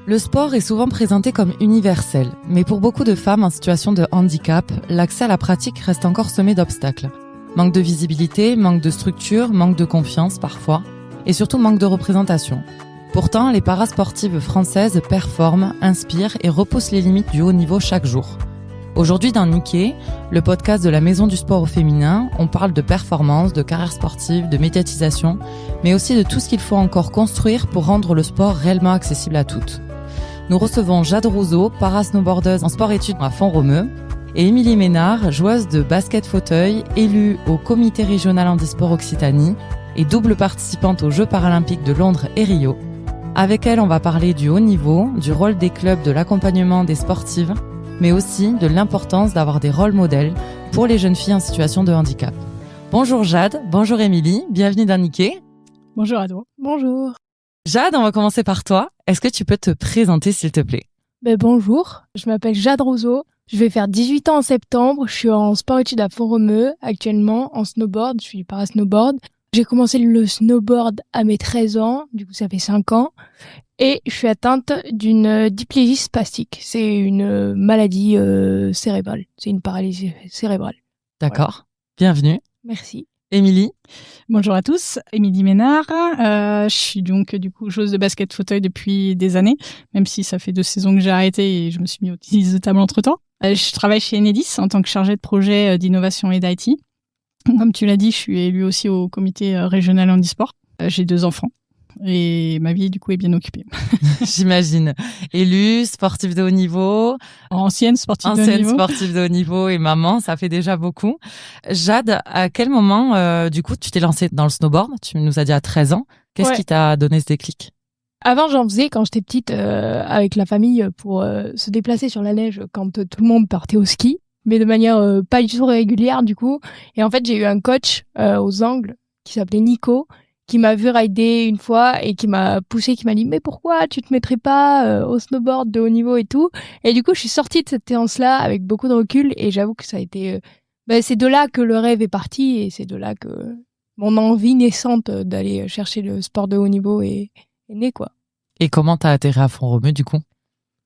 Le sport est souvent présenté comme universel, mais pour beaucoup de femmes en situation de handicap, l'accès à la pratique reste encore semé d'obstacles. Manque de visibilité, manque de structure, manque de confiance parfois, et surtout manque de représentation. Pourtant, les parasportives françaises performent, inspirent et repoussent les limites du haut niveau chaque jour. Aujourd'hui dans Nikkei, le podcast de la Maison du sport au féminin, on parle de performance, de carrière sportive, de médiatisation, mais aussi de tout ce qu'il faut encore construire pour rendre le sport réellement accessible à toutes. Nous recevons Jade Rousseau, parasnowboardeuse en sport-études à Font-Romeu, et Émilie Ménard, joueuse de basket fauteuil, élue au comité régional handisport Occitanie et double participante aux Jeux paralympiques de Londres et Rio. Avec elle, on va parler du haut niveau, du rôle des clubs de l'accompagnement des sportives, mais aussi de l'importance d'avoir des rôles modèles pour les jeunes filles en situation de handicap. Bonjour Jade, bonjour Émilie, bienvenue dans Nikkei. Bonjour à toi. Bonjour. Jade, on va commencer par toi. Est-ce que tu peux te présenter s'il te plaît ? Bonjour, je m'appelle Jade Rousseau. Je vais faire 18 ans en septembre. Je suis en sport-études à Font-Romeu actuellement en snowboard. Je suis parasnowboard. J'ai commencé le snowboard à mes 13 ans, du coup ça fait 5 ans. Et je suis atteinte d'une diplégie spastique. C'est une maladie cérébrale. C'est une paralysie cérébrale. D'accord, voilà. Bienvenue. Merci. Émilie. Bonjour à tous, Émilie Ménard. Je suis donc du coup joueuse de basket fauteuil depuis des années, même si ça fait 2 saisons que j'ai arrêté et je me suis mis au tennis de table entre-temps. Je travaille chez Enedis en tant que chargée de projet d'innovation et d'IT. Comme tu l'as dit, je suis élue aussi au comité régional handisport. J'ai 2 enfants. Et ma vie, du coup, est bien occupée. J'imagine. Élue, sportive de haut niveau. Ancienne sportive de haut niveau et maman, ça fait déjà beaucoup. Jade, à quel moment, du coup, tu t'es lancée dans le snowboard ? Tu nous as dit à 13 ans. Qu'est-ce qui t'a donné ce déclic ? Avant, j'en faisais quand j'étais petite avec la famille pour se déplacer sur la neige quand tout le monde partait au ski, mais de manière pas du tout régulière, du coup. Et en fait, j'ai eu un coach aux Angles qui s'appelait Nico, qui m'a vu rider une fois et qui m'a poussé, qui m'a dit « Mais pourquoi tu te mettrais pas au snowboard de haut niveau et tout ?» Et du coup, je suis sortie de cette séance-là avec beaucoup de recul et j'avoue que ça a été... c'est de là que le rêve est parti et c'est de là que mon envie naissante d'aller chercher le sport de haut niveau est née, quoi. Et comment t'as atterri à Font-Romeu, du coup ?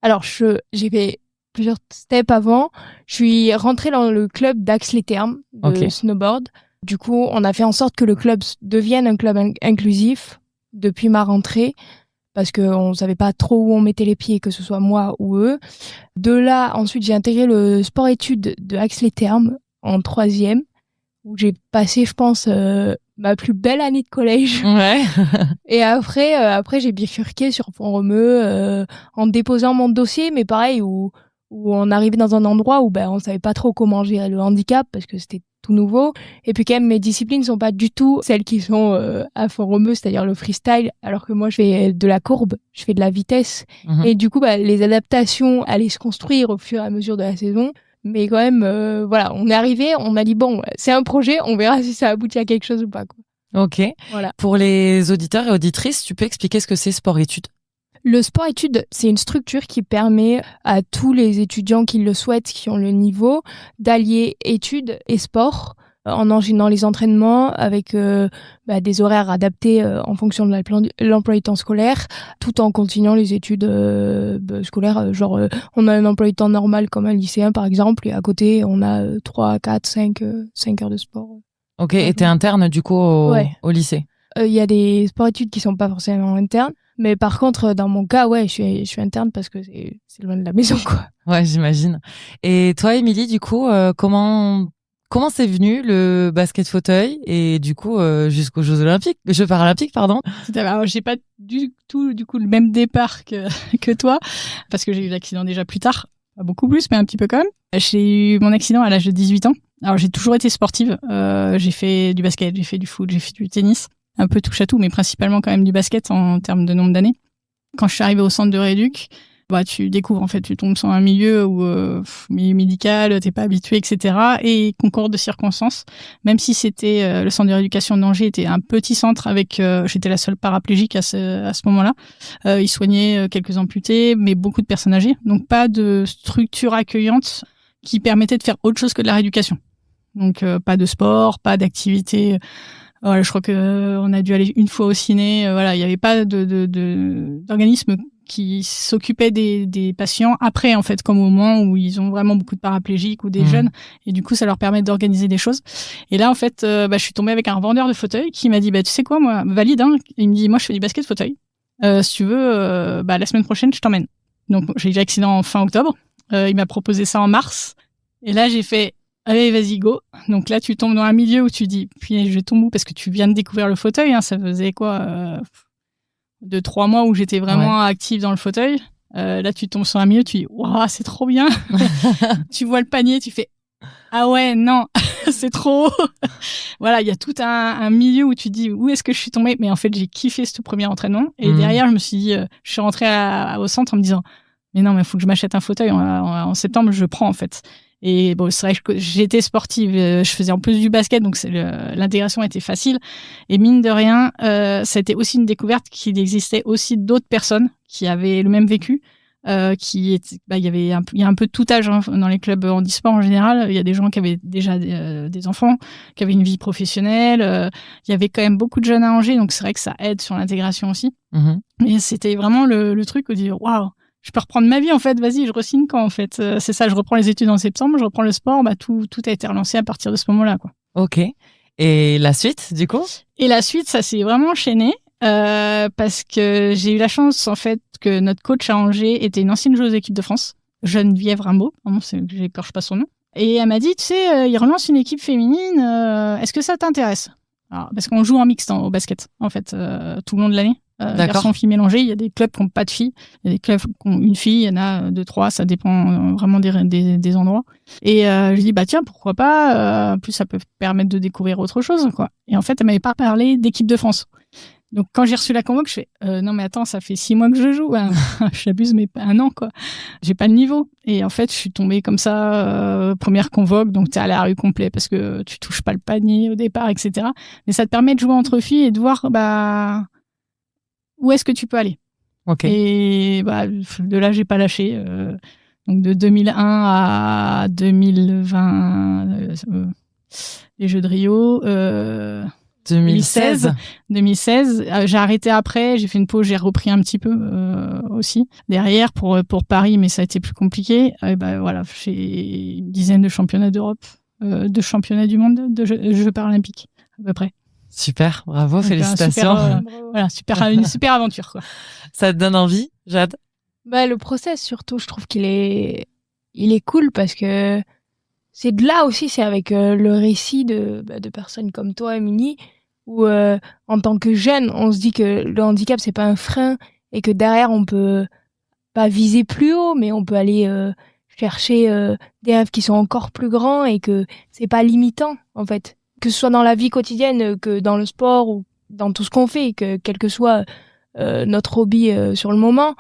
Alors, j'ai fait plusieurs steps avant. Je suis rentrée dans le club d'Ax-les-Thermes de snowboard. Du coup, on a fait en sorte que le club devienne un club inclusif depuis ma rentrée, parce qu'on savait pas trop où on mettait les pieds, que ce soit moi ou eux. De là, ensuite, j'ai intégré le sport-études de Ax-les-Thermes en 3e, où j'ai passé, je pense, ma plus belle année de collège. Ouais. Et après, j'ai bifurqué sur Font-Romeu en déposant mon dossier, mais pareil, où on arrivait dans un endroit où on savait pas trop comment gérer le handicap, parce que c'était tout nouveau. Et puis quand même, mes disciplines sont pas du tout celles qui sont à Font-Romeu, c'est-à-dire le freestyle, alors que moi, je fais de la courbe, je fais de la vitesse. Mmh. Et du coup, les adaptations allaient se construire au fur et à mesure de la saison. Mais quand même, on est arrivé, on a dit, bon, c'est un projet, on verra si ça aboutit à quelque chose ou pas, quoi. Ok. Voilà. Pour les auditeurs et auditrices, tu peux expliquer ce que c'est sport-études ? Le sport-études, c'est une structure qui permet à tous les étudiants qui le souhaitent, qui ont le niveau, d'allier études et sport en enchaînant les entraînements avec des horaires adaptés en fonction de l'emploi du temps scolaire, tout en continuant les études scolaires. On a un emploi du temps normal comme un lycéen, par exemple, et à côté, on a 3, 4, 5 heures de sport. Ok, et t'es interne, du coup, au lycée ? Il y a des sports-études qui sont pas forcément internes. Mais par contre, dans mon cas, je suis interne parce que c'est loin de la maison, quoi. Ouais, j'imagine. Et toi, Émilie, du coup, comment c'est venu le basket fauteuil et du coup jusqu'aux Jeux paralympiques, pardon. Alors, j'ai pas du tout du coup le même départ que toi parce que j'ai eu l'accident déjà plus tard, pas beaucoup plus mais un petit peu quand même. J'ai eu mon accident à l'âge de 18 ans. Alors j'ai toujours été sportive, j'ai fait du basket, j'ai fait du foot, j'ai fait du tennis. Un peu touche à tout, mais principalement quand même du basket en termes de nombre d'années. Quand je suis arrivée au centre de rééduc, tu découvres, en fait, tu tombes sur un milieu où milieu médical, t'es pas habitué, etc. Et concours de circonstances. Même si c'était le centre de rééducation de Angers était un petit centre avec, j'étais la seule paraplégique à ce moment-là. Ils soignaient quelques amputés, mais beaucoup de personnes âgées. Donc pas de structure accueillante qui permettait de faire autre chose que de la rééducation. Donc pas de sport, pas d'activité. Voilà, je crois que on a dû aller une fois au ciné. Voilà, il y avait pas d'organisme qui s'occupaient des patients après, en fait, comme au moment où ils ont vraiment beaucoup de paraplégiques ou des jeunes. Et du coup, ça leur permet d'organiser des choses. Et là, en fait, je suis tombée avec un vendeur de fauteuils qui m'a dit, tu sais quoi, moi, valide, hein. Il me dit, moi, je fais du basket fauteuil. Si tu veux, la semaine prochaine, je t'emmène. Donc, j'ai eu l'accident en fin octobre. Il m'a proposé ça en mars. Et là, j'ai fait, allez, vas-y, go. Donc là, tu tombes dans un milieu où tu dis, puis je tombe où? Parce que tu viens de découvrir le fauteuil, hein. Ça faisait quoi, 2-3 mois où j'étais vraiment active dans le fauteuil. Là, tu tombes sur un milieu, tu dis, waouh, c'est trop bien. Tu vois le panier, tu fais, ah ouais, non, c'est trop haut. Voilà, il y a tout un milieu où tu te dis, où est-ce que je suis tombée? Mais en fait, j'ai kiffé ce premier entraînement. Et derrière, je me suis dit, je suis rentrée au centre en me disant, mais non, mais il faut que je m'achète un fauteuil. En septembre, je prends, en fait. Et bon, c'est vrai que j'étais sportive, je faisais en plus du basket, donc l'intégration était facile. Et mine de rien, ça a été aussi une découverte qu'il existait aussi d'autres personnes qui avaient le même vécu. Il y a un peu de tout âge, hein, dans les clubs handisport en général. Il y a des gens qui avaient déjà des enfants, qui avaient une vie professionnelle. Il y avait quand même beaucoup de jeunes à Angers, donc c'est vrai que ça aide sur l'intégration aussi. Et c'était vraiment le truc où dire waouh, je peux reprendre ma vie en fait. Vas-y, je re-signe quand en fait. C'est ça, je reprends les études en septembre, je reprends le sport. Tout a été relancé à partir de ce moment-là, quoi. Ok. Et la suite, du coup? Et la suite, ça s'est vraiment enchaîné. Parce que j'ai eu la chance en fait que notre coach à Angers était une ancienne joueuse d'équipe de France, Geneviève Rimbaud, j'écorche pas son nom, et elle m'a dit, tu sais, il relance une équipe féminine, est-ce que ça t'intéresse? Alors, parce qu'on joue en mixte au basket en fait tout le long de l'année, garçons-filles mélangés. Il y a des clubs qui n'ont pas de filles, il y a des clubs qui ont une fille, il y en a 2-3, ça dépend vraiment des endroits. Et je lui dis tiens, pourquoi pas, en plus ça peut permettre de découvrir autre chose, quoi. Et en fait elle m'avait pas parlé d'équipe de France. Donc, quand j'ai reçu la convoque, je fais non, mais attends, ça fait 6 mois que je joue. Hein. J'abuse, mais pas 1 an, quoi. J'ai pas le niveau. Et en fait, je suis tombée comme ça, première convoque, donc t'es à la rue complet parce que tu touches pas le panier au départ, etc. Mais ça te permet de jouer entre filles et de voir où est-ce que tu peux aller. Okay. Et de là, j'ai pas lâché. Donc, de 2001 à 2020, les Jeux de Rio. 2016, j'ai arrêté après, j'ai fait une pause, j'ai repris un petit peu aussi derrière pour Paris, mais ça a été plus compliqué. Voilà, j'ai une dizaine de championnats d'Europe, de championnats du monde, de Jeux paralympiques à peu près. Super, bravo, donc, félicitations. Une super aventure, quoi. Ça te donne envie, Jade? Le process surtout, je trouve qu'il est cool parce que c'est de là aussi, c'est avec le récit de personnes comme toi, Émilie, où en tant que jeune, on se dit que le handicap c'est pas un frein et que derrière on peut pas viser plus haut, mais on peut aller chercher des rêves qui sont encore plus grands et que c'est pas limitant en fait, que ce soit dans la vie quotidienne, que dans le sport ou dans tout ce qu'on fait, que quel que soit notre hobby sur le moment.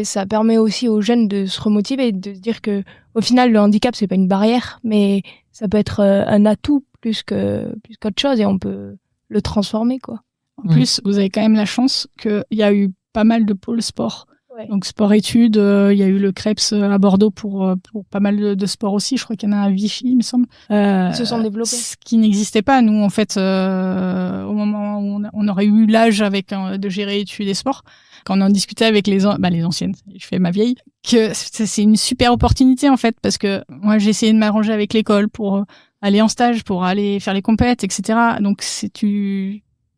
Ça permet aussi aux jeunes de se remotiver, de se dire que au final le handicap c'est pas une barrière, mais ça peut être un atout plus qu'autre chose et on peut le transformer, quoi. En plus, vous avez quand même la chance qu'il y a eu pas mal de pôles sport. Ouais. Donc sport-études, il y a eu le CREPS à Bordeaux pour pas mal de sports aussi. Je crois qu'il y en a à Vichy, il me semble. Ils se sont développés. Ce qui n'existait pas, nous, en fait, au moment où on aurait eu l'âge de gérer études et sports. Quand on en discutait avec les anciennes, je fais ma vieille, que c'est une super opportunité, en fait, parce que moi, j'ai essayé de m'arranger avec l'école pour aller en stage, pour aller faire les compètes, etc. Donc,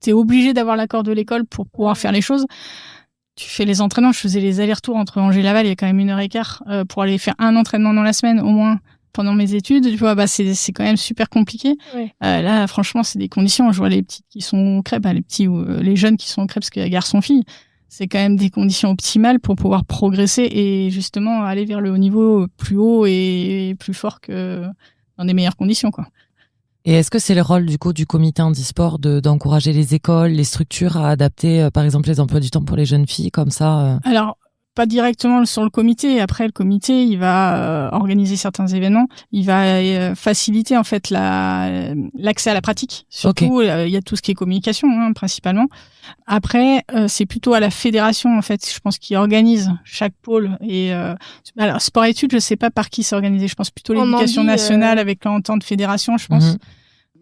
t'es obligé d'avoir l'accord de l'école pour pouvoir faire les choses. Tu fais les entraînements, je faisais les allers-retours entre Angers et Laval, il y a quand même 1h15 pour aller faire un entraînement dans la semaine, au moins, pendant mes études. Tu vois, c'est quand même super compliqué. Ouais. Là, franchement, c'est des conditions. Je vois les petits qui sont au crêpes, les petits ou les jeunes qui sont au crêpes, parce qu'il y a garçon-fille. C'est quand même des conditions optimales pour pouvoir progresser et justement aller vers le haut niveau plus haut et plus fort que dans des meilleures conditions, quoi. Et est-ce que c'est le rôle du coup du comité handisport d'encourager les écoles, les structures à adapter par exemple les emplois du temps pour les jeunes filles comme ça Alors, pas directement sur le comité. Après, le comité, il va organiser certains événements. Il va faciliter en fait l'accès à la pratique. Surtout, il y a tout ce qui est communication, principalement. Après, c'est plutôt à la fédération en fait, je pense, qui organise chaque pôle. Et alors sport-études, je sais pas par qui c'est organisé. Je pense plutôt l'éducation nationale avec l'entente fédération, je pense.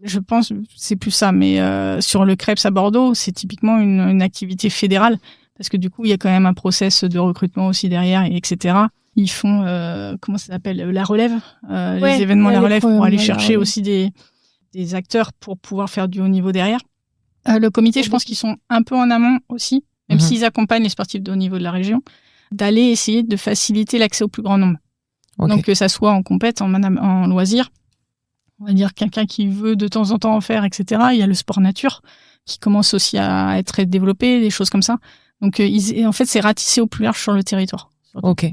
Je pense c'est plus ça. Mais sur le CREPS à Bordeaux, c'est typiquement une activité fédérale. parce que du coup, il y a quand même un process de recrutement aussi derrière, et etc. Ils font, comment ça s'appelle, la relève, les événements, la relève, pour aller chercher aussi des acteurs pour pouvoir faire du haut niveau derrière. Le comité, je pense qu'ils sont un peu en amont aussi, même s'ils accompagnent les sportifs de haut niveau de la région, d'aller essayer de faciliter l'accès au plus grand nombre. Donc, que ça soit en compète, en loisir, on va dire quelqu'un qui veut de temps en temps en faire, etc. Il y a le sport nature qui commence aussi à être développé, des choses comme ça. Donc, en fait, c'est ratissé au plus large sur le territoire. Surtout. Ok.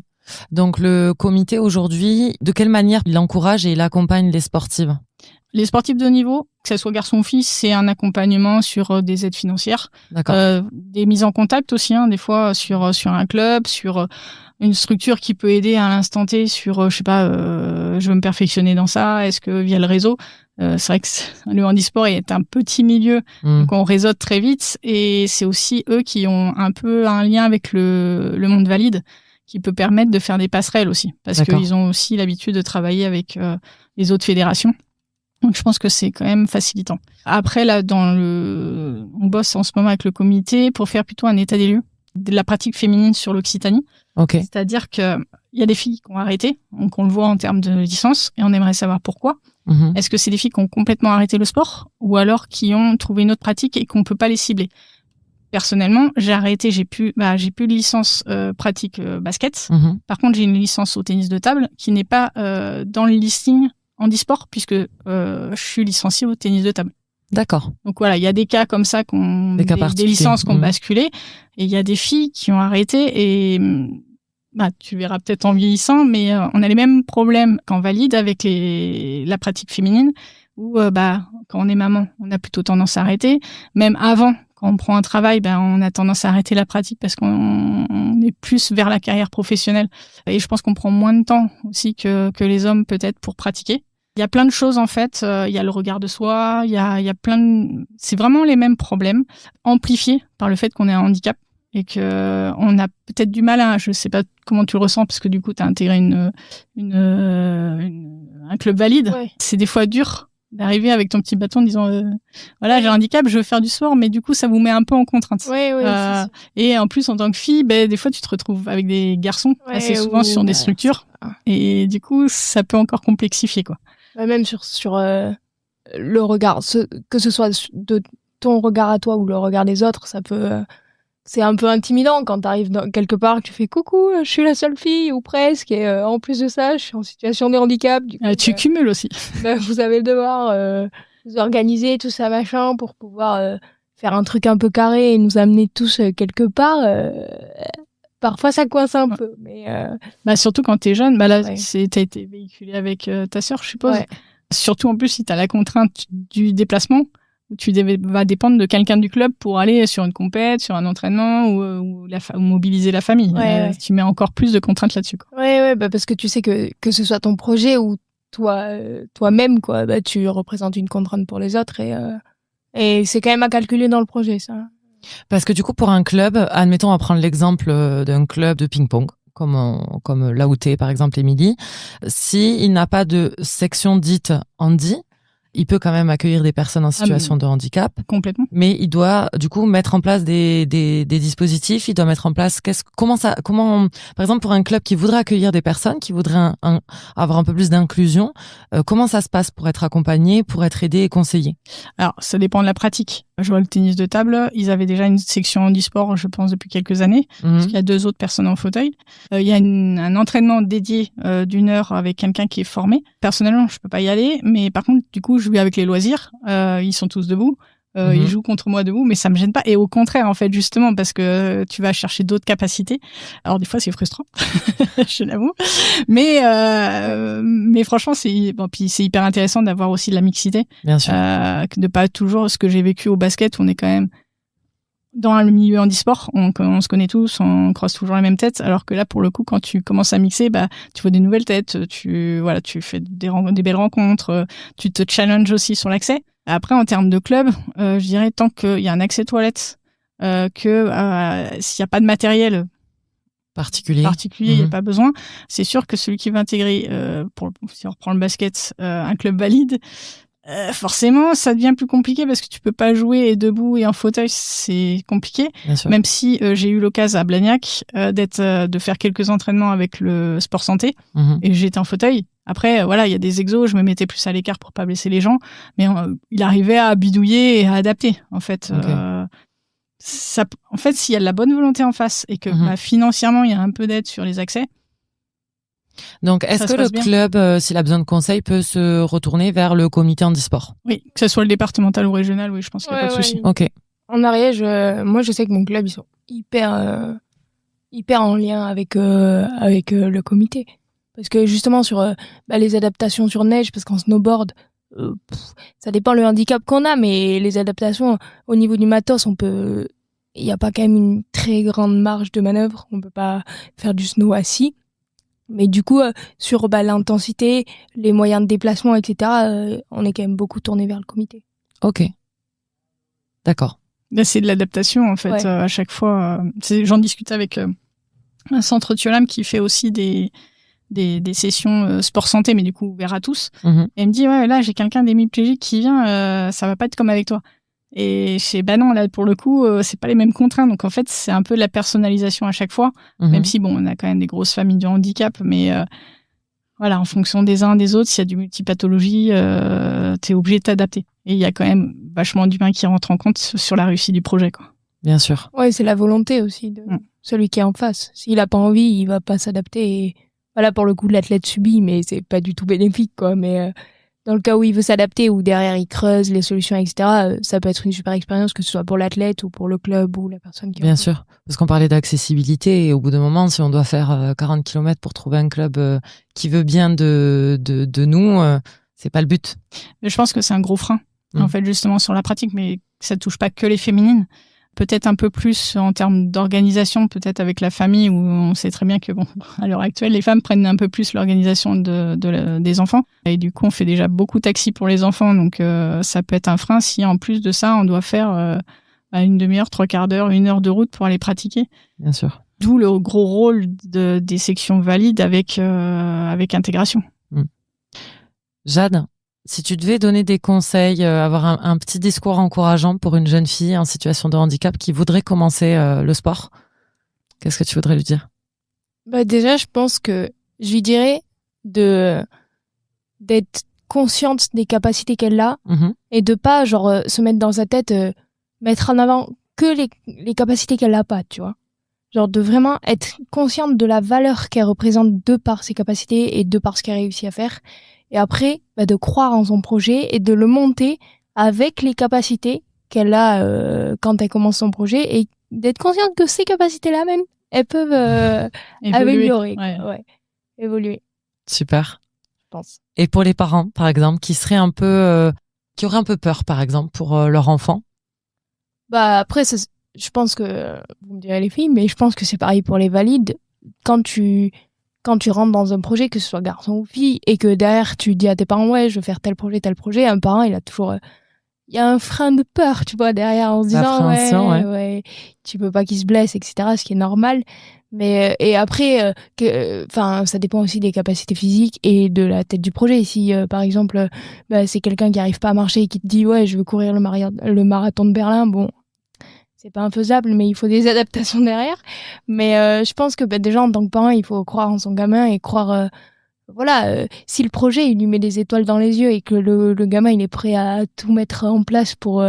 Donc, le comité aujourd'hui, de quelle manière il encourage et il accompagne les sportives ? Les sportifs de haut niveau, que ce soit garçon ou fille, c'est un accompagnement sur des aides financières, des mises en contact aussi, des fois sur un club, sur une structure qui peut aider à l'instant T sur, je sais pas, je veux me perfectionner dans ça, est-ce que via le réseau, c'est vrai que le handisport est un petit milieu, donc on réseaute très vite, et c'est aussi eux qui ont un peu un lien avec le monde valide, qui peut permettre de faire des passerelles aussi, parce qu'ils ont aussi l'habitude de travailler avec les autres fédérations. Donc, je pense que c'est quand même facilitant. Après, là, on bosse en ce moment avec le comité pour faire plutôt un état des lieux de la pratique féminine sur l'Occitanie. C'est-à-dire qu'il y a des filles qui ont arrêté, donc on le voit en termes de licence, et on aimerait savoir pourquoi. Est-ce que c'est des filles qui ont complètement arrêté le sport, ou alors qui ont trouvé une autre pratique et qu'on peut pas les cibler? Personnellement, j'ai arrêté, j'ai plus de licence pratique basket. Par contre, j'ai une licence au tennis de table qui n'est pas dans le listing handisport, puisque je suis licenciée au tennis de table. D'accord. Donc voilà, il y a des cas comme ça, des licences qui ont basculé, et il y a des filles qui ont arrêté, et tu verras peut-être en vieillissant, mais on a les mêmes problèmes qu'en valide avec la pratique féminine, où quand on est maman, on a plutôt tendance à arrêter. Même avant, quand on prend un travail, on a tendance à arrêter la pratique parce qu'on est plus vers la carrière professionnelle. Et je pense qu'on prend moins de temps aussi que les hommes peut-être pour pratiquer. Il y a plein de choses en fait. Il y a le regard de soi, il y a c'est vraiment les mêmes problèmes, amplifiés par le fait qu'on ait un handicap et que on a peut-être du mal je sais pas comment tu le ressens parce que du coup tu as intégré un club valide. Ouais. C'est des fois dur d'arriver avec ton petit bâton en disant voilà, j'ai un handicap, je veux faire du sport, mais du coup ça vous met un peu en contrainte. Et en plus en tant que fille, des fois tu te retrouves avec des garçons assez souvent sur des structures, et du coup ça peut encore complexifier quoi. Même sur le regard, que ce soit de ton regard à toi ou le regard des autres, ça peut c'est un peu intimidant quand t'arrives quelque part, que tu fais coucou, je suis la seule fille ou presque, et en plus de ça, je suis en situation de handicap. Du coup, tu cumules aussi. Vous avez le devoir vous organiser tout ça machin pour pouvoir faire un truc un peu carré et nous amener tous quelque part. Parfois ça coince un peu, mais surtout quand t'es jeune, là t'as été véhiculé avec ta sœur, je suppose. Ouais. Surtout en plus si t'as la contrainte du déplacement. Tu vas dépendre de quelqu'un du club pour aller sur une compète, sur un entraînement ou mobiliser la famille. Tu mets encore plus de contraintes là-dessus. Ouais, parce que tu sais que ce soit ton projet ou toi-même, quoi, tu représentes une contrainte pour les autres et c'est quand même à calculer dans le projet, ça. Parce que du coup, pour un club, admettons, on va prendre l'exemple d'un club de ping-pong, comme là où t'es, par exemple, Émilie. Si il n'a pas de section dite handi, il peut quand même accueillir des personnes en situation de handicap. Complètement. Mais il doit, du coup, mettre en place des dispositifs. Il doit mettre en place comment, par exemple, pour un club qui voudrait accueillir des personnes, qui voudrait avoir un peu plus d'inclusion, comment ça se passe pour être accompagné, pour être aidé et conseillé? Alors, ça dépend de la pratique. Je vois le tennis de table. Ils avaient déjà une section handisport, je pense, depuis quelques années. Parce qu'il y a 2 autres personnes en fauteuil. Il y a un entraînement dédié d'1 heure avec quelqu'un qui est formé. Personnellement, je peux pas y aller. Mais par contre, du coup, je vais avec les loisirs. Ils sont tous debout. Ils jouent contre moi debout, mais ça me gêne pas. Et au contraire, en fait, justement, parce que tu vas chercher d'autres capacités. Alors, des fois, c'est frustrant. Je l'avoue. Mais franchement, puis c'est hyper intéressant d'avoir aussi de la mixité. Bien sûr. De pas toujours ce que j'ai vécu au basket, on est quand même dans le milieu handisport, on se connaît tous, on croise toujours les mêmes têtes, alors que là, pour le coup, quand tu commences à mixer, tu vois des nouvelles têtes, tu fais des belles rencontres, tu te challenges aussi sur l'accès. Après, en termes de club, je dirais tant qu'il y a un accès toilette, s'il n'y a pas de matériel particulier, il n'y a pas besoin. C'est sûr que celui qui va intégrer, si on reprend le basket, un club valide, Forcément, ça devient plus compliqué parce que tu peux pas jouer debout et en fauteuil, c'est compliqué. Bien sûr. Même si j'ai eu l'occasion à Blagnac de faire quelques entraînements avec le sport santé et j'étais en fauteuil. Après, voilà, il y a des exos, je me mettais plus à l'écart pour pas blesser les gens, mais il arrivait à bidouiller et à adapter. En fait, en fait, s'il y a de la bonne volonté en face et que financièrement il y a un peu d'aide sur les accès. Donc, est-ce que le club, s'il a besoin de conseils, peut se retourner vers le comité handisport? Oui, que ce soit le départemental ou régional, oui, je pense qu'il n'y a pas de souci. Ok. En Ariège, moi, je sais que mon club, ils sont hyper en lien avec le comité. Parce que justement, sur les adaptations sur neige, parce qu'en snowboard, ça dépend le handicap qu'on a, mais les adaptations au niveau du matos, il n'y a pas quand même une très grande marge de manœuvre. On peut pas faire du snow assis. Mais du coup, sur l'intensité, les moyens de déplacement, etc., on est quand même beaucoup tourné vers le comité. Ok. D'accord. Là, c'est de l'adaptation, en fait, à chaque fois. J'en discute avec un centre Thiolam qui fait aussi des sessions sport santé, mais du coup, ouvert à tous. Et elle me dit, ouais, là, j'ai quelqu'un d'hémiplégique qui vient, ça va pas être comme avec toi. Et non, là, pour le coup, c'est pas les mêmes contraintes. Donc, en fait, c'est un peu de la personnalisation à chaque fois. Même si, on a quand même des grosses familles de handicap. Mais voilà, en fonction des uns des autres, s'il y a du multipathologie, t'es obligé de t'adapter. Et il y a quand même vachement d'humains qui rentrent en compte sur la réussite du projet, quoi. Bien sûr. Ouais, c'est la volonté aussi de celui qui est en face. S'il a pas envie, il va pas s'adapter. Et voilà, pour le coup, l'athlète subit, mais c'est pas du tout bénéfique, quoi. Mais dans le cas où il veut s'adapter, ou derrière il creuse les solutions, etc., ça peut être une super expérience, que ce soit pour l'athlète ou pour le club ou la personne qui... Bien sûr, parce qu'on parlait d'accessibilité, et au bout d'un moment, si on doit faire 40 km pour trouver un club qui veut bien de nous, c'est pas le but. Mais je pense que c'est un gros frein, en fait, justement, sur la pratique, mais ça touche pas que les féminines. Peut-être un peu plus en termes d'organisation, peut-être avec la famille, où on sait très bien que, à l'heure actuelle, les femmes prennent un peu plus l'organisation des enfants. Et du coup, on fait déjà beaucoup de taxis pour les enfants, donc ça peut être un frein si, en plus de ça, on doit faire une demi-heure, 3/4 d'heure, 1 heure de route pour aller pratiquer. Bien sûr. D'où le gros rôle des sections valides avec intégration. Jade, si tu devais donner des conseils, avoir un petit discours encourageant pour une jeune fille en situation de handicap qui voudrait commencer le sport, qu'est-ce que tu voudrais lui dire? Déjà, je pense que je lui dirais d'être consciente des capacités qu'elle a et de pas se mettre dans sa tête, mettre en avant que les capacités qu'elle a pas, tu vois. Genre de vraiment être consciente de la valeur qu'elle représente de par ses capacités et de par ce qu'elle réussit à faire. Et après, de croire en son projet et de le monter avec les capacités qu'elle a quand elle commence son projet, et d'être consciente que ces capacités-là même, elles peuvent améliorer. Évoluer. Super. Je pense. Et pour les parents, par exemple, qui seraient qui auraient un peu peur, par exemple, pour leur enfant? Après, je pense que, vous me direz les filles, mais je pense que c'est pareil pour les valides. Quand tu rentres dans un projet, que ce soit garçon ou fille, et que derrière tu dis à tes parents, ouais, je veux faire tel projet, un parent, il a toujours, il y a un frein de peur, tu vois, derrière, en se disant, ouais, tu peux pas qu'il se blesse, etc., ce qui est normal. Mais, et après, ça dépend aussi des capacités physiques et de la tête du projet. Si, par exemple, c'est quelqu'un qui arrive pas à marcher et qui te dit, ouais, je veux courir le marathon de Berlin, bon, c'est pas infaisable, mais il faut des adaptations derrière. Mais je pense que déjà, en tant que parent, il faut croire en son gamin et croire... si le projet, il lui met des étoiles dans les yeux et que le gamin, il est prêt à tout mettre en place pour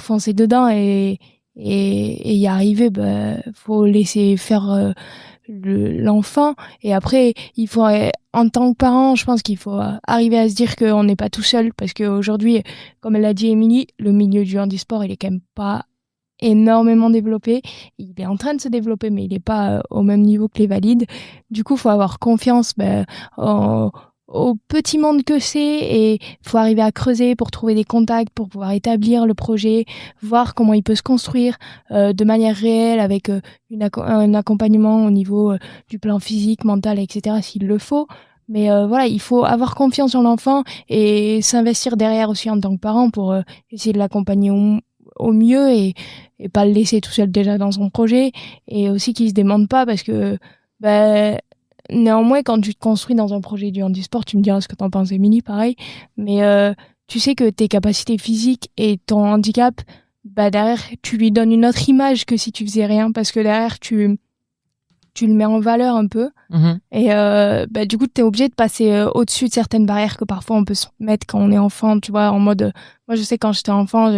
foncer dedans et y arriver, faut laisser faire l'enfant. Et après, il faut, en tant que parent, je pense qu'il faut arriver à se dire qu'on n'est pas tout seul, parce qu'aujourd'hui, comme elle l'a dit Émilie, le milieu du handisport, il est quand même pas énormément développé. Il est en train de se développer, mais il n'est pas au même niveau que les valides. Du coup, il faut avoir confiance au petit monde que c'est, et il faut arriver à creuser pour trouver des contacts, pour pouvoir établir le projet, voir comment il peut se construire de manière réelle, avec un accompagnement au niveau du plan physique, mental, etc., s'il le faut. Mais il faut avoir confiance en l'enfant et s'investir derrière aussi en tant que parent pour essayer de l'accompagner au mieux et pas le laisser tout seul déjà dans son projet, et aussi qu'il se démente pas, parce que néanmoins, quand tu te construis dans un projet du handisport, tu me diras ce que t'en penses, Émilie, pareil, mais tu sais que tes capacités physiques et ton handicap, bah derrière, tu lui donnes une autre image que si tu faisais rien, parce que derrière, tu le mets en valeur un peu. Et bah, du coup, tu es obligé de passer au-dessus de certaines barrières que parfois on peut se mettre quand on est enfant, tu vois, en mode... moi, je sais, quand j'étais enfant,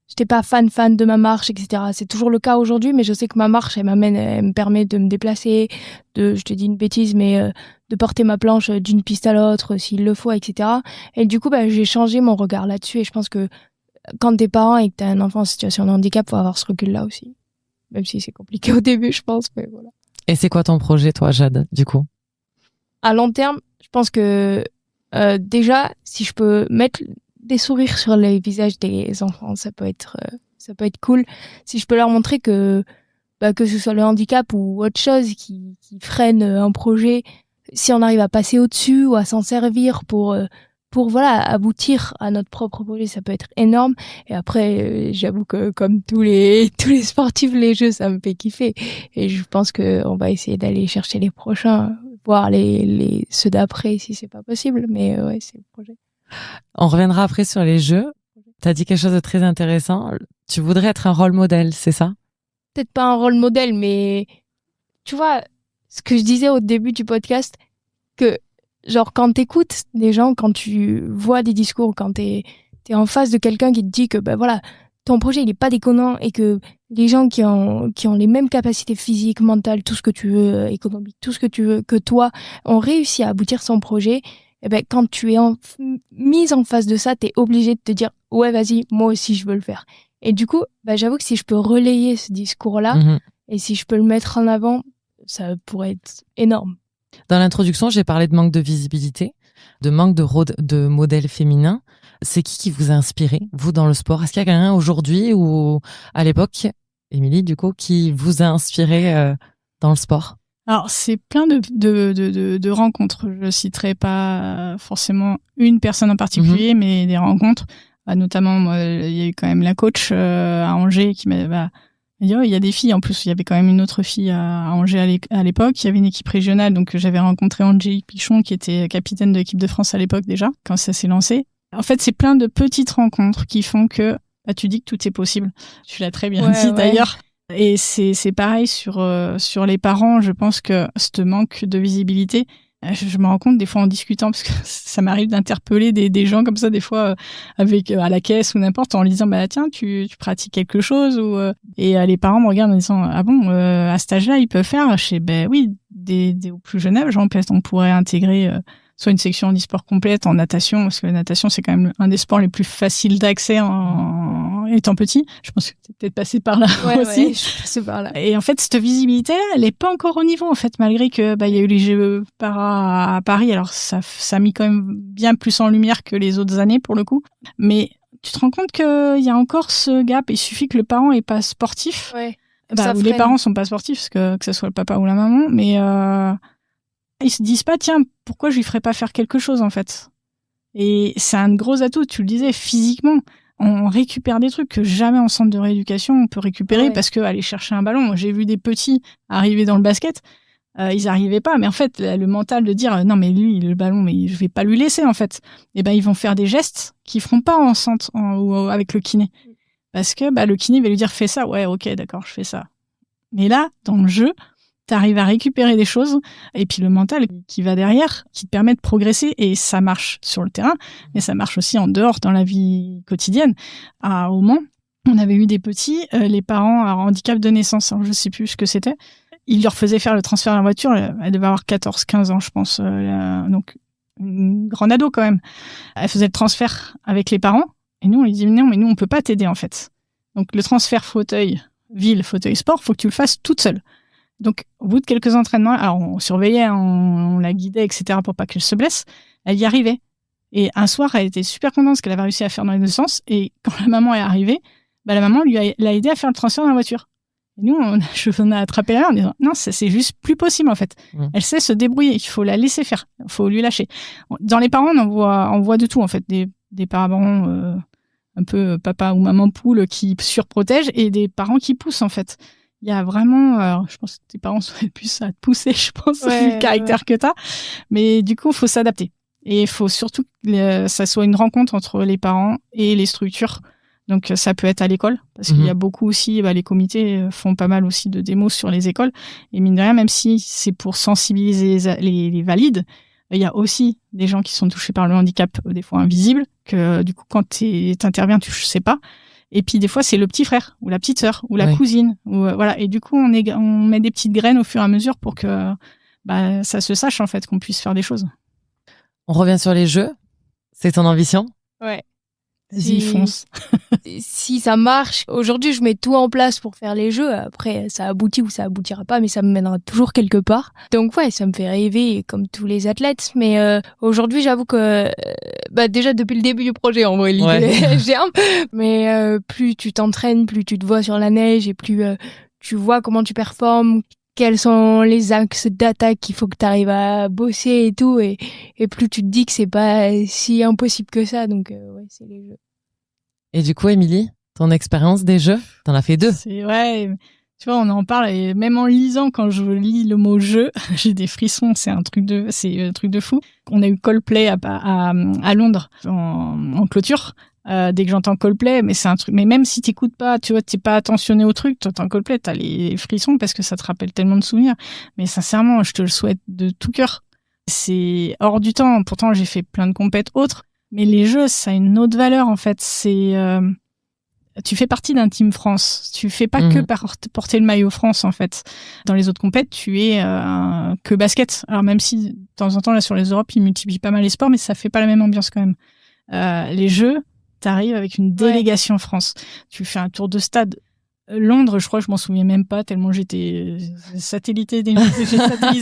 j'étais pas fan de ma marche, etc. C'est toujours le cas aujourd'hui, mais je sais que ma marche, elle me permet de me déplacer, je te dis une bêtise, mais de porter ma planche d'une piste à l'autre, s'il le faut, etc. Et du coup, bah, j'ai changé mon regard là-dessus, et je pense que quand t'es parent et que t'as un enfant en situation de handicap, faut avoir ce recul-là aussi. Même si c'est compliqué au début, je pense, mais voilà. Et c'est quoi ton projet, toi, Jade, du coup? À long terme, je pense que déjà, si je peux mettre des sourires sur les visages des enfants, ça peut être cool. Si je peux leur montrer que ce soit le handicap ou autre chose qui freine un projet, si on arrive à passer au-dessus ou à s'en servir pour voilà, aboutir à notre propre projet, ça peut être énorme. Et après, j'avoue que comme tous les sportifs, les jeux, ça me fait kiffer. Et je pense que on va essayer d'aller chercher les prochains, voir ceux d'après si c'est pas possible. Mais ouais, c'est le projet. On reviendra après sur les jeux. T'as dit quelque chose de très intéressant. Tu voudrais être un rôle modèle, c'est ça? Peut-être pas un rôle modèle, mais tu vois, ce que je disais au début du podcast, que genre quand t'écoutes des gens, quand tu vois des discours, quand t'es en face de quelqu'un qui te dit que bah voilà, ton projet il est pas déconnant et que les gens qui ont les mêmes capacités physiques, mentales, tout ce que tu veux, économiques, tout ce que tu veux, que toi, ont réussi à aboutir son projet, et ben quand tu es mise en face de ça, t'es obligé de te dire ouais vas-y, moi aussi je veux le faire. Et du coup, bah j'avoue que si je peux relayer ce discours-là et si je peux le mettre en avant, ça pourrait être énorme. Dans l'introduction, j'ai parlé de manque de visibilité, de manque de modèles féminins. C'est qui vous a inspiré, vous, dans le sport? Est-ce qu'il y a quelqu'un aujourd'hui ou à l'époque, Émilie, du coup, qui vous a inspiré dans le sport? Alors, c'est plein de rencontres. Je citerai pas forcément une personne en particulier, mais des rencontres. Notamment, il y a eu quand même la coach à Angers qui m'a... il y a des filles, en plus, il y avait quand même une autre fille à Angers à l'époque. Il y avait une équipe régionale, donc j'avais rencontré Angélique Pichon, qui était capitaine de l'équipe de France à l'époque déjà, quand ça s'est lancé. En fait, c'est plein de petites rencontres qui font que tu dis que tout est possible. Tu l'as très bien dit d'ailleurs. Et c'est pareil sur les parents. Je pense que ce manque de visibilité, je me rends compte des fois en discutant, parce que ça m'arrive d'interpeller des gens comme ça des fois avec à la caisse ou n'importe, en leur disant tiens, tu pratiques quelque chose, ou et les parents me regardent en disant ah bon, à cet âge-là ils peuvent faire. Je sais oui, au plus jeune âge on pourrait intégrer soit une section d'e-sport complète en natation, parce que la natation c'est quand même un des sports les plus faciles d'accès en étant petit. Je pense que t'es peut-être passé par là aussi. Ouais, je suis passée par là. Et en fait, cette visibilité, elle est pas encore au niveau, en fait, malgré que il y a eu les Jeux para à Paris. Alors ça a mis quand même bien plus en lumière que les autres années pour le coup. Mais tu te rends compte qu'il y a encore ce gap. Il suffit que le parent est pas sportif. Ouais. Ou les parents sont pas sportifs, que ce soit le papa ou la maman, mais ils se disent pas tiens, pourquoi je lui ferais pas faire quelque chose en fait. Et c'est un gros atout. Tu le disais, physiquement. On récupère des trucs que jamais en centre de rééducation on peut récupérer, parce que aller chercher un ballon, j'ai vu des petits arriver dans le basket, ils arrivaient pas, mais en fait le mental de dire non mais lui le ballon, mais je vais pas lui laisser en fait, et ils vont faire des gestes qu'ils feront pas en centre ou avec le kiné, parce que le kiné va lui dire fais ça, ouais ok d'accord je fais ça, mais là dans le jeu t'arrives à récupérer des choses, et puis le mental qui va derrière, qui te permet de progresser, et ça marche sur le terrain, mais ça marche aussi en dehors, dans la vie quotidienne. Au Mans, on avait eu des petits, les parents à handicap de naissance, alors je sais plus ce que c'était, ils leur faisaient faire le transfert à la voiture, elle devait avoir 14-15 ans je pense, donc une grande ado quand même. Elle faisait le transfert avec les parents, et nous on lui dit non mais nous on peut pas t'aider en fait. Donc le transfert fauteuil sport, faut que tu le fasses toute seule. Donc, au bout de quelques entraînements, alors on surveillait, on la guidait, etc., pour pas qu'elle se blesse, elle y arrivait. Et un soir, elle était super contente parce qu'elle avait réussi à faire dans les deux sens. Et quand la maman est arrivée, la maman l'a aidé à faire le transfert dans la voiture. Et nous, on a attrapé la main en disant non, c'est juste plus possible en fait. Elle sait se débrouiller, il faut la laisser faire, il faut lui lâcher. Dans les parents, on voit de tout en fait, des parents un peu papa ou maman poule qui surprotègent, et des parents qui poussent en fait. Il y a vraiment, alors je pense que tes parents seraient plus à te pousser, je pense, vu le caractère que t'as. Mais du coup, il faut s'adapter. Et il faut surtout que ça soit une rencontre entre les parents et les structures. Donc ça peut être à l'école, parce qu'il y a beaucoup aussi, les comités font pas mal aussi de démos sur les écoles. Et mine de rien, même si c'est pour sensibiliser les valides, il y a aussi des gens qui sont touchés par le handicap, des fois invisibles, que du coup quand t'interviens, tu sais pas. Et puis des fois c'est le petit frère ou la petite sœur ou la cousine, ou voilà. Et du coup on met des petites graines au fur et à mesure pour que ça se sache en fait, qu'on puisse faire des choses. On revient sur les jeux. C'est ton ambition? Ouais. Vas-y, fonce. Si ça marche, aujourd'hui je mets tout en place pour faire les jeux. Après, ça aboutit ou ça aboutira pas, mais ça me mènera toujours quelque part. Donc ouais, ça me fait rêver comme tous les athlètes. Mais aujourd'hui, j'avoue que déjà depuis le début du projet, en vrai, l'idée germe. Mais plus tu t'entraînes, plus tu te vois sur la neige et plus tu vois comment tu performes, quels sont les axes d'attaque qu'il faut que tu arrives à bosser et tout, et plus tu te dis que c'est pas si impossible que ça. Donc ouais, c'est les jeux. Et du coup, Émilie, ton expérience des jeux, t'en as fait 2. Ouais, tu vois, on en parle, et même en lisant, quand je lis le mot jeu, j'ai des frissons. C'est un truc de fou. On a eu Coldplay à Londres en clôture. Dès que j'entends Coldplay, mais c'est un truc. Mais même si t'écoutes pas, tu vois, t'es pas attentionné au truc, t'entends Coldplay, t'as les frissons parce que ça te rappelle tellement de souvenirs. Mais sincèrement, je te le souhaite de tout cœur. C'est hors du temps. Pourtant, j'ai fait plein de compètes autres, mais les jeux, ça a une autre valeur en fait. Tu fais partie d'un team France. Tu fais pas que porter le maillot France en fait. Dans les autres compètes, tu es que basket. Alors même si de temps en temps là sur les Europes, ils multiplient pas mal les sports, mais ça fait pas la même ambiance quand même. Les jeux, t'arrives avec une délégation France. Tu fais un tour de stade. Londres, je crois, je m'en souviens même pas, tellement j'étais satellisée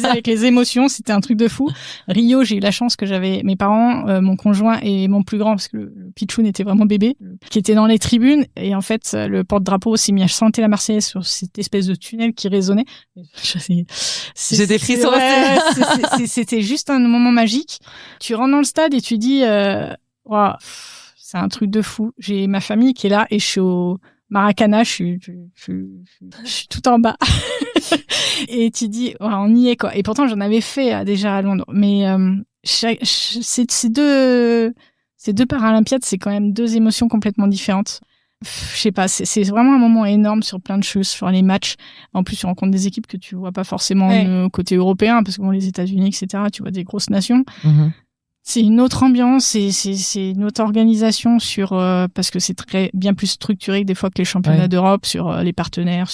avec les émotions. C'était un truc de fou. Rio, j'ai eu la chance que j'avais mes parents, mon conjoint et mon plus grand, parce que le Pichoun était vraiment bébé, qui était dans les tribunes. Et en fait, le porte-drapeau s'est mis à chanter la Marseillaise sur cette espèce de tunnel qui résonnait. J'ai des frissons. C'était juste un moment magique. Tu rentres dans le stade et tu dis, waouh, c'est un truc de fou. J'ai ma famille qui est là et je suis au Maracana, je suis tout en bas. Et tu dis, ouais, on y est, quoi. Et pourtant, j'en avais fait déjà à Londres. Mais ces deux Paralympiades, c'est quand même 2 émotions complètement différentes. Je sais pas, c'est vraiment un moment énorme sur plein de choses, sur les matchs. En plus, tu rencontres des équipes que tu vois pas forcément côté européen, parce que bon, les États-Unis, etc., tu vois des grosses nations. C'est une autre ambiance, c'est une autre organisation sur parce que c'est bien plus structuré que des fois que les championnats d'Europe, sur les partenaires,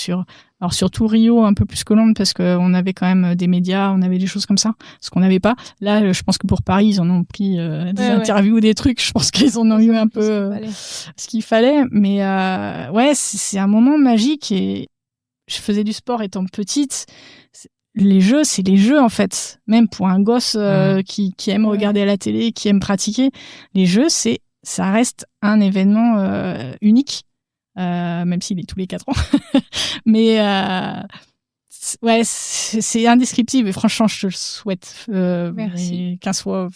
alors surtout Rio un peu plus que Londres, parce que on avait quand même des médias, on avait des choses comme ça, ce qu'on n'avait pas. Là, je pense que pour Paris, ils en ont pris des interviews ou des trucs. Je pense qu'ils en ont eu un peu ce qu'il fallait, mais c'est un moment magique. Et je faisais du sport étant petite. Les jeux, c'est les jeux en fait. Même pour un gosse qui aime regarder à la télé, qui aime pratiquer, les jeux, ça reste un événement unique, même s'il est tous les 4 ans. Mais c'est indescriptible. Et franchement, je te le souhaite. Merci. 15 fois,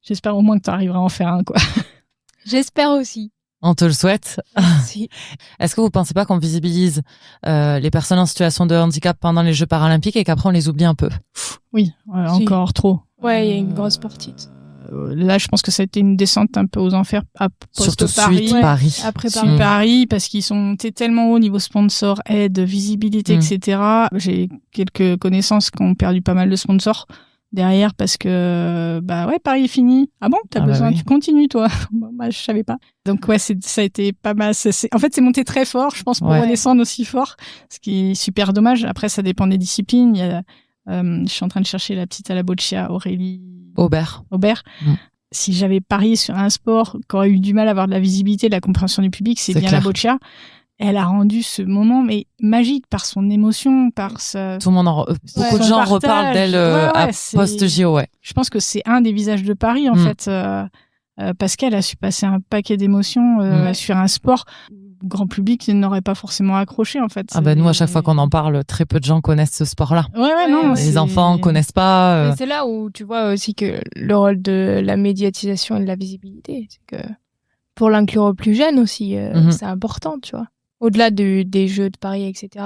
j'espère au moins que tu arriveras à en faire un, quoi. J'espère aussi. On te le souhaite. Merci. Est-ce que vous pensez pas qu'on visibilise les personnes en situation de handicap pendant les Jeux paralympiques et qu'après on les oublie un peu? Oui, encore trop. Ouais, il y a une grosse partie. Là, je pense que ça a été une descente un peu aux enfers surtout Paris. Suite Paris. Après Paris, parce qu'ils sont tellement hauts niveau sponsor, aide, visibilité, etc. J'ai quelques connaissances qui ont perdu pas mal de sponsors derrière parce que Paris est fini. Ah bon, t'as besoin, tu continues toi. Je savais pas. Donc ça a été pas mal. En fait, c'est monté très fort, je pense, pour redescendre aussi fort, ce qui est super dommage. Après, ça dépend des disciplines. Il y a, je suis en train de chercher la petite à la boccia, Aurélie Aubert. Si j'avais parié sur un sport qui aurait eu du mal à avoir de la visibilité, de la compréhension du public, c'est bien clair. La boccia. Elle a rendu ce moment magique par son émotion, par sa... Tout le monde beaucoup de gens reparlent d'elle à post-JO, Je pense que c'est un des visages de Paris, en fait, parce qu'elle a su passer un paquet d'émotions sur un sport grand public n'aurait pas forcément accroché, en fait. Nous, à chaque fois qu'on en parle, très peu de gens connaissent ce sport-là. Les enfants connaissent pas. Mais c'est là où tu vois aussi que le rôle de la médiatisation et de la visibilité, c'est que pour l'inclure aux plus jeunes aussi, c'est important, tu vois. Au-delà des Jeux de Paris, etc.,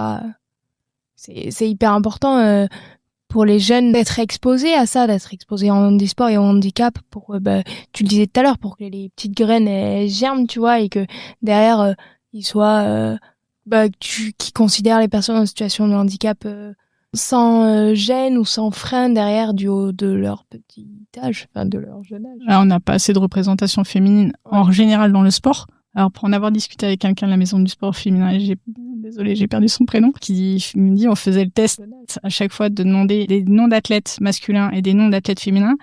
c'est hyper important pour les jeunes d'être exposés à ça, d'être exposés en handisport et en handicap pour, tu le disais tout à l'heure, pour que les petites graines elles germent, tu vois, et que derrière ils soient, qui considèrent les personnes en situation de handicap sans gêne ou sans frein derrière du haut de leur petit âge, enfin de leur jeune âge. Là, on n'a pas assez de représentation féminine en général dans le sport. Alors, pour en avoir discuté avec quelqu'un de la maison du sport féminin, désolée, j'ai perdu son prénom, qui me dit, on faisait le test à chaque fois de demander des noms d'athlètes masculins et des noms d'athlètes féminins.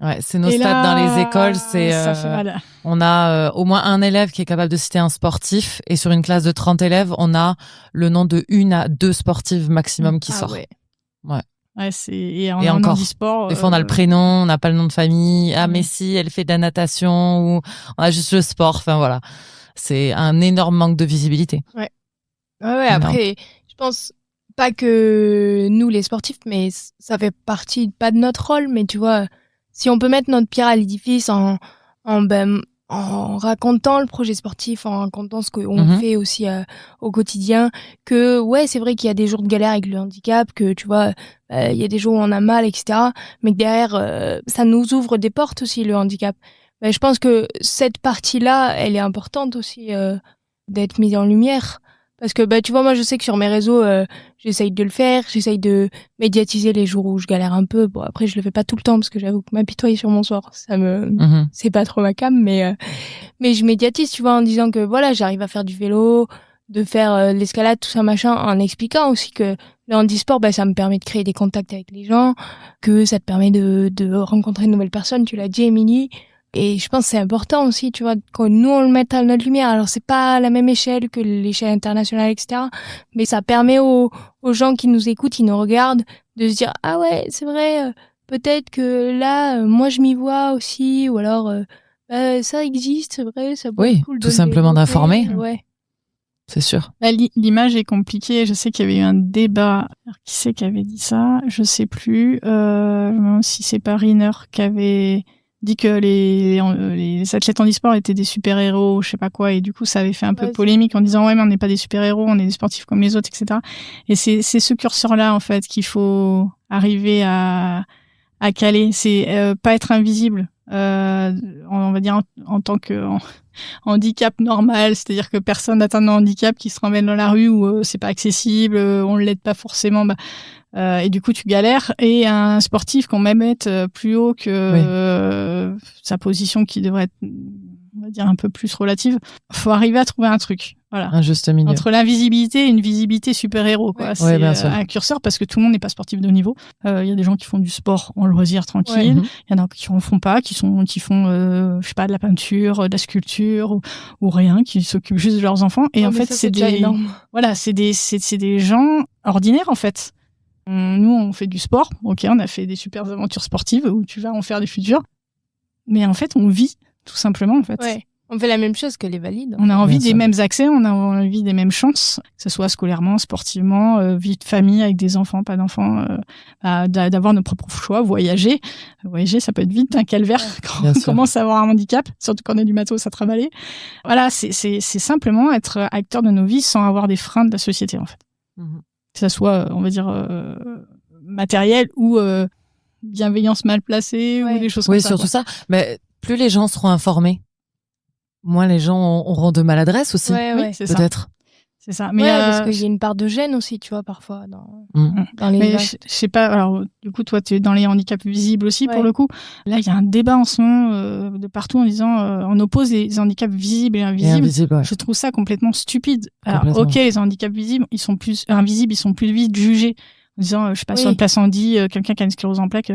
Ouais, c'est nos stats dans les écoles, ça fait mal. On a au moins un élève qui est capable de citer un sportif, et sur une classe de 30 élèves, on a le nom de 1 à 2 sportives maximum qui sort. Ouais. Ouais, et encore, en handisport, des fois on a le prénom, on n'a pas le nom de famille. Ah, mais si, elle fait de la natation, ou on a juste le sport. Enfin voilà, c'est un énorme manque de visibilité. Ouais. Après, je pense pas que nous les sportifs, mais ça fait partie pas de notre rôle, mais tu vois, si on peut mettre notre pierre à l'édifice en racontant le projet sportif, en racontant ce qu'on fait aussi au quotidien, que ouais, c'est vrai qu'il y a des jours de galère avec le handicap, que tu vois, il y a des jours où on a mal, etc. Mais que derrière, ça nous ouvre des portes aussi, le handicap. Je pense que cette partie-là, elle est importante aussi d'être mise en lumière. Parce que tu vois, moi je sais que sur mes réseaux, j'essaye de le faire, j'essaye de médiatiser les jours où je galère un peu. Bon, après je le fais pas tout le temps parce que j'avoue que m'apitoyer sur mon sort, c'est pas trop ma cam, mais je médiatise, tu vois, en disant que voilà, j'arrive à faire du vélo, de faire l'escalade, tout ça machin, en expliquant aussi que le handisport, ça me permet de créer des contacts avec les gens, que ça te permet de rencontrer de nouvelles personnes. Tu l'as dit, Émilie. Et je pense que c'est important aussi, tu vois, que nous on le mette à notre lumière. Alors c'est pas à la même échelle que l'échelle internationale, etc. Mais ça permet aux gens qui nous écoutent, qui nous regardent, de se dire ah ouais, c'est vrai, peut-être que là, moi je m'y vois aussi, ou alors ça existe, c'est vrai, ça peut être cool. Tout simplement d'informer. Ouais. C'est sûr. L'image est compliquée. Je sais qu'il y avait eu un débat. Alors, qui c'est qui avait dit ça? Je sais plus. Si c'est pas Riner qui avait dit que les athlètes handisport étaient des super-héros, je sais pas quoi, et du coup ça avait fait un peu polémique en disant ouais mais on n'est pas des super-héros, on est des sportifs comme les autres, etc. Et c'est ce curseur-là en fait qu'il faut arriver à caler. C'est pas être invisible, on va dire en tant que handicap normal, c'est-à-dire que personne n'atteint un handicap qui se ramène dans la rue où c'est pas accessible, on l'aide pas forcément. Et du coup tu galères, et un sportif qu'on même mettre plus haut que sa position qui devrait être, on va dire, un peu plus relative. Faut arriver à trouver un truc, voilà, un juste milieu entre l'invisibilité et une visibilité super-héros, quoi. C'est un curseur, parce que tout le monde n'est pas sportif de haut niveau. Il y a des gens qui font du sport en loisir tranquille, il y en a qui en font pas, qui font je sais pas, de la peinture, de la sculpture ou rien, qui s'occupent juste de leurs enfants. Et en fait c'est des gens ordinaires en fait. Nous, on fait du sport, ok, on a fait des super aventures sportives où tu vas en faire des futurs, mais en fait, on vit, tout simplement, en fait. Ouais, on fait la même chose que les valides. On a envie des mêmes accès, on a envie des mêmes chances, que ce soit scolairement, sportivement, vie de famille avec des enfants, pas d'enfants, d'avoir nos propres choix, voyager. Voyager, ça peut être vite un calvaire quand on commence à avoir un handicap, surtout quand on a du matos à travailler. Voilà, c'est simplement être acteur de nos vies sans avoir des freins de la société, en fait. Que ça soit, on va dire, matériel ou bienveillance mal placée ou des choses comme ça. Oui, surtout ça. Mais plus les gens seront informés, moins les gens auront de maladresse aussi. Oui, c'est peut-être. C'est ça. Mais parce qu'il y a une part de gêne aussi, tu vois, parfois dans les. Mais je sais pas. Alors, du coup, toi, tu es dans les handicaps visibles aussi, pour le coup. Là, il y a un débat en ce moment de partout en disant on oppose les handicaps visibles et invisibles. Je trouve ça complètement stupide. Alors, ok, les handicaps visibles, ils sont plus invisibles, ils sont plus vite jugés en disant, je sais pas, sur une place Andy, quelqu'un qui a une sclérose en plaques.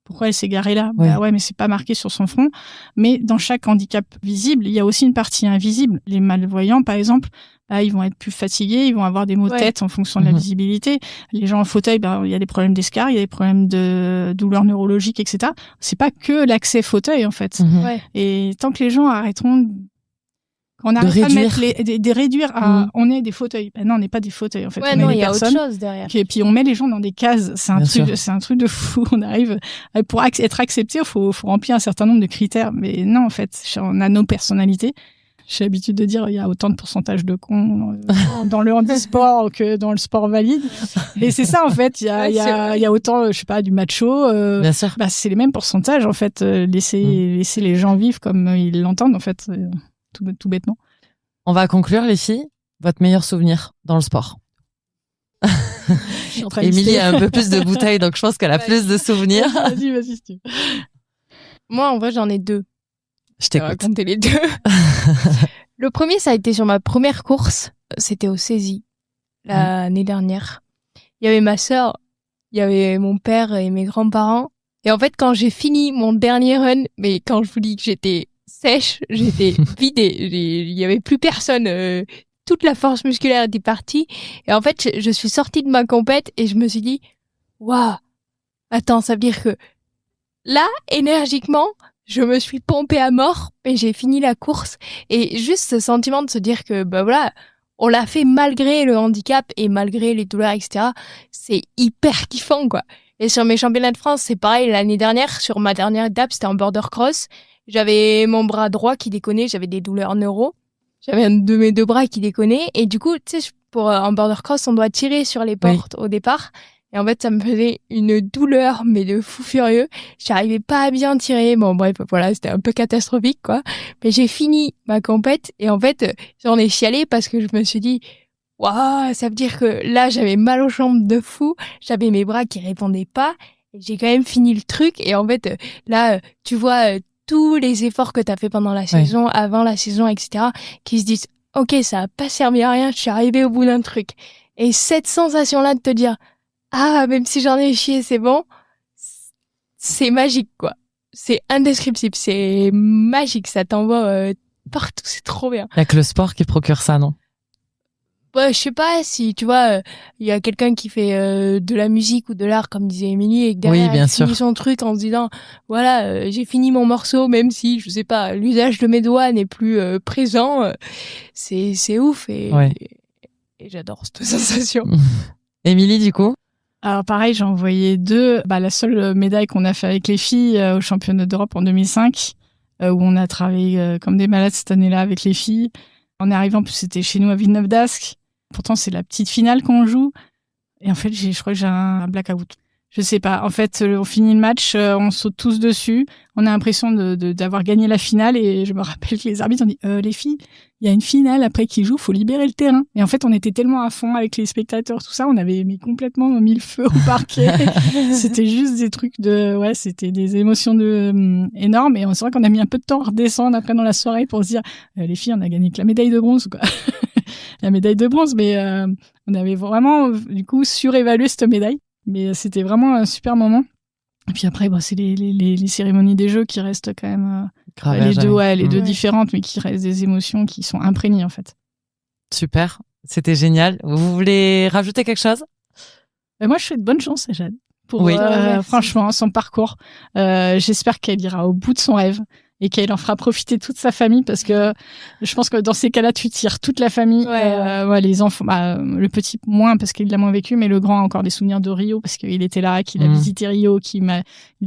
Pourquoi elle s'est garée là? Mais c'est pas marqué sur son front. Mais dans chaque handicap visible, il y a aussi une partie invisible. Les malvoyants, par exemple, ils vont être plus fatigués, ils vont avoir des maux de tête en fonction de la visibilité. Les gens en fauteuil, il y a des problèmes d'escarre, il y a des problèmes de douleurs neurologiques, etc. C'est pas que l'accès fauteuil, en fait. Et tant que les gens arrêteront, on n'arrête pas de mettre de réduire à on est des fauteuils. Non, on n'est pas des fauteuils, en fait. On est il y a autre chose derrière. Et puis on met les gens dans des cases. C'est un truc de fou. On arrive pour être accepté, faut remplir un certain nombre de critères. Mais non, en fait, on a nos personnalités. J'ai l'habitude de dire il y a autant de pourcentage de cons dans le handisport que dans le sport valide. Et c'est ça en fait, il y a autant, je sais pas, du macho. Bien sûr. Bah, c'est les mêmes pourcentages en fait. Laisser les gens vivre comme ils l'entendent en fait, tout bêtement. On va conclure les filles. Votre meilleur souvenir dans le sport. Émilie a un peu plus de bouteilles, donc je pense qu'elle a plus de souvenirs. Vas-y, si tu veux. Moi, en vrai, j'en ai 2. Je t'écoute. Raconter les 2. Le premier, ça a été sur ma première course. C'était au Saisy, l'année dernière. Il y avait ma sœur, il y avait mon père et mes grands-parents. Et en fait, quand j'ai fini mon dernier run, mais quand je vous dis que j'étais sèche, j'étais vidée. Il y avait plus personne. Toute la force musculaire était partie. Et en fait, je suis sortie de ma compète et je me suis dit, waouh, attends, ça veut dire que là, énergiquement, je me suis pompée à mort et j'ai fini la course. Et juste ce sentiment de se dire que, bah voilà, on l'a fait malgré le handicap et malgré les douleurs, etc. C'est hyper kiffant, quoi. Et sur mes championnats de France, c'est pareil. L'année dernière, sur ma dernière étape, c'était en border cross. J'avais mon bras droit qui déconnait, j'avais des douleurs neuro. J'avais un de mes 2 bras qui déconnait. Et du coup, tu sais, en border cross, on doit tirer sur les portes au départ. Et en fait, ça me faisait une douleur, mais de fou furieux. J'arrivais pas à bien tirer. Bon, bref, voilà, c'était un peu catastrophique, quoi. Mais j'ai fini ma compète. Et en fait, j'en ai chialé parce que je me suis dit, waouh, ça veut dire que là, j'avais mal aux jambes de fou. J'avais mes bras qui répondaient pas. Et j'ai quand même fini le truc. Et en fait, là, tu vois, tous les efforts que t'as fait pendant la saison, avant la saison, etc., qui se disent, ok, ça a pas servi à rien, je suis arrivée au bout d'un truc. Et cette sensation-là de te dire, ah, même si j'en ai chié, c'est bon, c'est magique, quoi. C'est indescriptible, c'est magique, ça t'envoie partout, c'est trop bien. Il y a que le sport qui procure ça, non? Ouais, je sais pas si, tu vois, il y a quelqu'un qui fait de la musique ou de l'art, comme disait Émilie, et que derrière, il finit son truc en se disant, voilà, j'ai fini mon morceau, même si, je sais pas, l'usage de mes doigts n'est plus présent. C'est ouf et j'adore cette sensation. Émilie, du coup? Alors pareil, j'ai envoyé 2. La seule médaille qu'on a fait avec les filles au championnat d'Europe en 2005, où on a travaillé comme des malades cette année-là avec les filles. On est arrivé, en plus, c'était chez nous à Villeneuve d'Ascq. Pourtant, c'est la petite finale qu'on joue. Et en fait, je crois que j'ai un blackout. Je sais pas. En fait, on finit le match, on saute tous dessus. On a l'impression d'avoir gagné la finale. Et je me rappelle que les arbitres ont dit, les filles, il y a une finale après qui joue, faut libérer le terrain. Et en fait, on était tellement à fond avec les spectateurs, tout ça, on avait complètement mis le feu au parquet. C'était juste des trucs c'était des émotions énormes. Et c'est vrai qu'on a mis un peu de temps à redescendre après dans la soirée pour se dire, les filles, on a gagné que la médaille de bronze, quoi. La médaille de bronze, mais on avait vraiment, du coup, surévalué cette médaille. Mais c'était vraiment un super moment. Et puis après, c'est les cérémonies des Jeux qui restent quand même les deux différentes, mais qui restent des émotions qui sont imprégnées en fait. Super, c'était génial. Vous voulez rajouter quelque chose? Moi, je souhaite bonne chance à Jade pour franchement son parcours. J'espère qu'elle ira au bout de son rêve et qu'elle en fera profiter toute sa famille, parce que je pense que dans ces cas-là, tu tires toute la famille. Les enfants, le petit moins parce qu'il l'a moins vécu, mais le grand a encore des souvenirs de Rio parce qu'il était là, qu'il a visité Rio, il a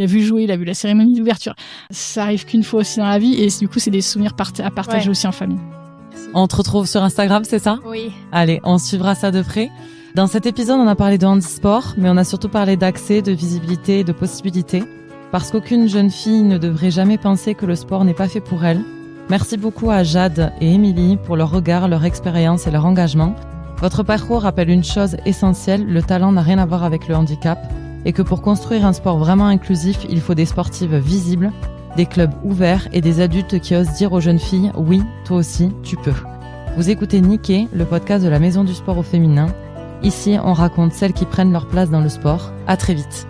vu jouer, il a vu la cérémonie d'ouverture. Ça arrive qu'une fois aussi dans la vie, et du coup, c'est des souvenirs à partager aussi en famille. On te retrouve sur Instagram, c'est ça? Oui. Allez, on suivra ça de près. Dans cet épisode, on a parlé de handisport, mais on a surtout parlé d'accès, de visibilité et de possibilités. Parce qu'aucune jeune fille ne devrait jamais penser que le sport n'est pas fait pour elle. Merci beaucoup à Jade et Émilie pour leur regard, leur expérience et leur engagement. Votre parcours rappelle une chose essentielle, le talent n'a rien à voir avec le handicap, et que pour construire un sport vraiment inclusif, il faut des sportives visibles, des clubs ouverts et des adultes qui osent dire aux jeunes filles « Oui, toi aussi, tu peux ». Vous écoutez Niquée, le podcast de la Maison du Sport au féminin. Ici, on raconte celles qui prennent leur place dans le sport. À très vite.